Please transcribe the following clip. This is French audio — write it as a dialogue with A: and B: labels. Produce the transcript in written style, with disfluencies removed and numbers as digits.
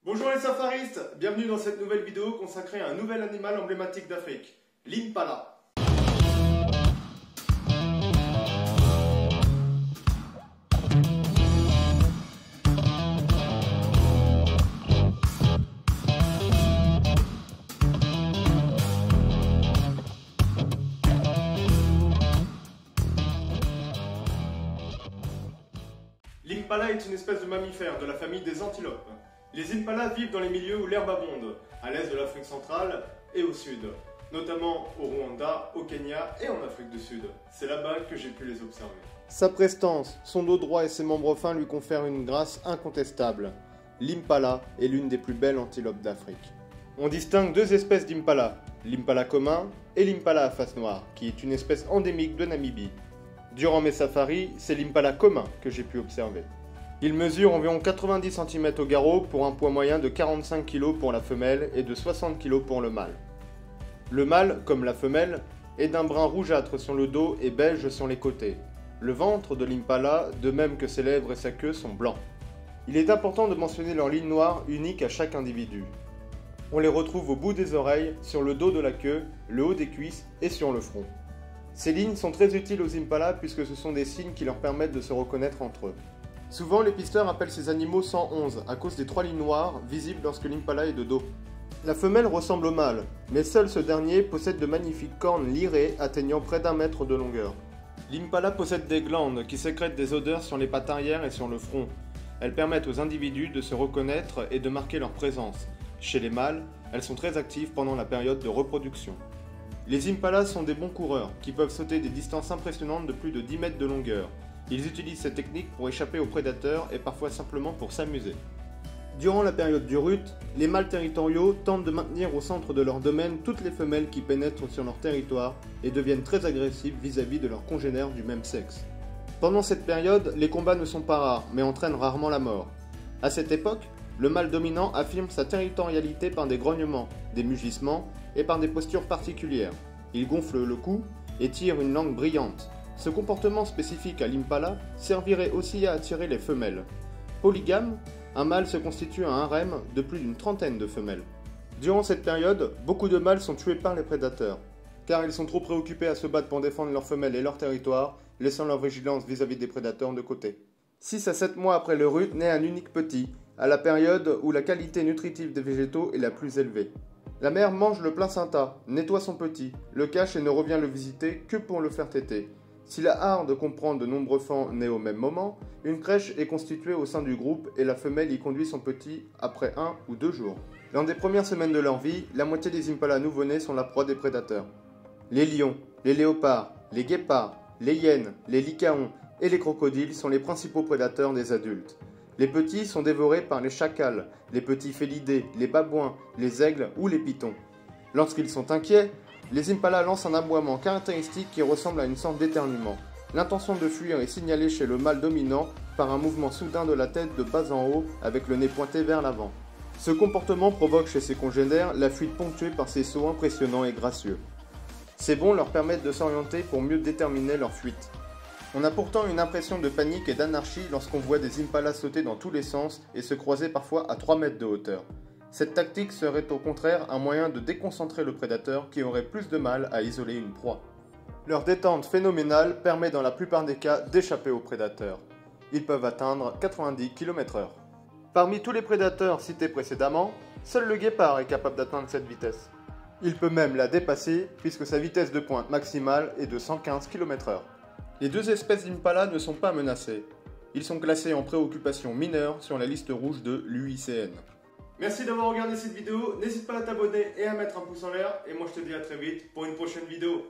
A: Bonjour les safaristes, bienvenue dans cette nouvelle vidéo consacrée à un nouvel animal emblématique d'Afrique, l'impala. L'impala est une espèce de mammifère de la famille des antilopes. Les impalas vivent dans les milieux où l'herbe abonde, à l'est de l'Afrique centrale et au sud, notamment au Rwanda, au Kenya et en Afrique du Sud. C'est là-bas que j'ai pu les observer. Sa prestance, son dos droit et ses membres fins lui confèrent une grâce incontestable. L'impala est l'une des plus belles antilopes d'Afrique. On distingue deux espèces d'impala, l'impala commun et l'impala à face noire, qui est une espèce endémique de Namibie. Durant mes safaris, c'est l'impala commun que j'ai pu observer. Il mesure environ 90 cm au garrot pour un poids moyen de 45 kg pour la femelle et de 60 kg pour le mâle. Le mâle, comme la femelle, est d'un brun rougeâtre sur le dos et beige sur les côtés. Le ventre de l'impala, de même que ses lèvres et sa queue, sont blancs. Il est important de mentionner leurs lignes noires uniques à chaque individu. On les retrouve au bout des oreilles, sur le dos de la queue, le haut des cuisses et sur le front. Ces lignes sont très utiles aux impalas puisque ce sont des signes qui leur permettent de se reconnaître entre eux. Souvent, les pisteurs appellent ces animaux 111 à cause des trois lignes noires visibles lorsque l'impala est de dos. La femelle ressemble au mâle, mais seul ce dernier possède de magnifiques cornes lyrées atteignant près d'1 mètre de longueur. L'impala possède des glandes qui sécrètent des odeurs sur les pattes arrière et sur le front. Elles permettent aux individus de se reconnaître et de marquer leur présence. Chez les mâles, elles sont très actives pendant la période de reproduction. Les impalas sont des bons coureurs, qui peuvent sauter des distances impressionnantes de plus de 10 mètres de longueur. Ils utilisent cette technique pour échapper aux prédateurs et parfois simplement pour s'amuser. Durant la période du rut, les mâles territoriaux tentent de maintenir au centre de leur domaine toutes les femelles qui pénètrent sur leur territoire et deviennent très agressifs vis-à-vis de leurs congénères du même sexe. Pendant cette période, les combats ne sont pas rares, mais entraînent rarement la mort. À cette époque, le mâle dominant affirme sa territorialité par des grognements, des mugissements et par des postures particulières. Il gonfle le cou et tire une langue brillante. Ce comportement spécifique à l'impala servirait aussi à attirer les femelles. Polygame, un mâle se constitue un harem de plus d'une trentaine de femelles. Durant cette période, beaucoup de mâles sont tués par les prédateurs, car ils sont trop préoccupés à se battre pour défendre leurs femelles et leur territoire, laissant leur vigilance vis-à-vis des prédateurs de côté. 6 à 7 mois après le rut naît un unique petit, à la période où la qualité nutritive des végétaux est la plus élevée. La mère mange le placenta, nettoie son petit, le cache et ne revient le visiter que pour le faire téter. Si la harde comprend de nombreux faons nés au même moment, une crèche est constituée au sein du groupe et la femelle y conduit son petit après 1 ou 2 jours. Dans les premières semaines de leur vie, la moitié des impalas nouveau-nés sont la proie des prédateurs. Les lions, les léopards, les guépards, les hyènes, les lycaons et les crocodiles sont les principaux prédateurs des adultes. Les petits sont dévorés par les chacals, les petits félidés, les babouins, les aigles ou les pitons. Lorsqu'ils sont inquiets, les impalas lancent un aboiement caractéristique qui ressemble à une sorte d'éternuement. L'intention de fuir est signalée chez le mâle dominant par un mouvement soudain de la tête de bas en haut avec le nez pointé vers l'avant. Ce comportement provoque chez ses congénères la fuite ponctuée par ces sauts impressionnants et gracieux. Ces bonds leur permettent de s'orienter pour mieux déterminer leur fuite. On a pourtant une impression de panique et d'anarchie lorsqu'on voit des impalas sauter dans tous les sens et se croiser parfois à 3 mètres de hauteur. Cette tactique serait au contraire un moyen de déconcentrer le prédateur qui aurait plus de mal à isoler une proie. Leur détente phénoménale permet dans la plupart des cas d'échapper aux prédateurs. Ils peuvent atteindre 90 km/h. Parmi tous les prédateurs cités précédemment, seul le guépard est capable d'atteindre cette vitesse. Il peut même la dépasser puisque sa vitesse de pointe maximale est de 115 km/h. Les deux espèces d'impala ne sont pas menacées. Ils sont classés en préoccupation mineure sur la liste rouge de l'UICN. Merci d'avoir regardé cette vidéo, n'hésite pas à t'abonner et à mettre un pouce en l'air, et moi je te dis à très vite pour une prochaine vidéo.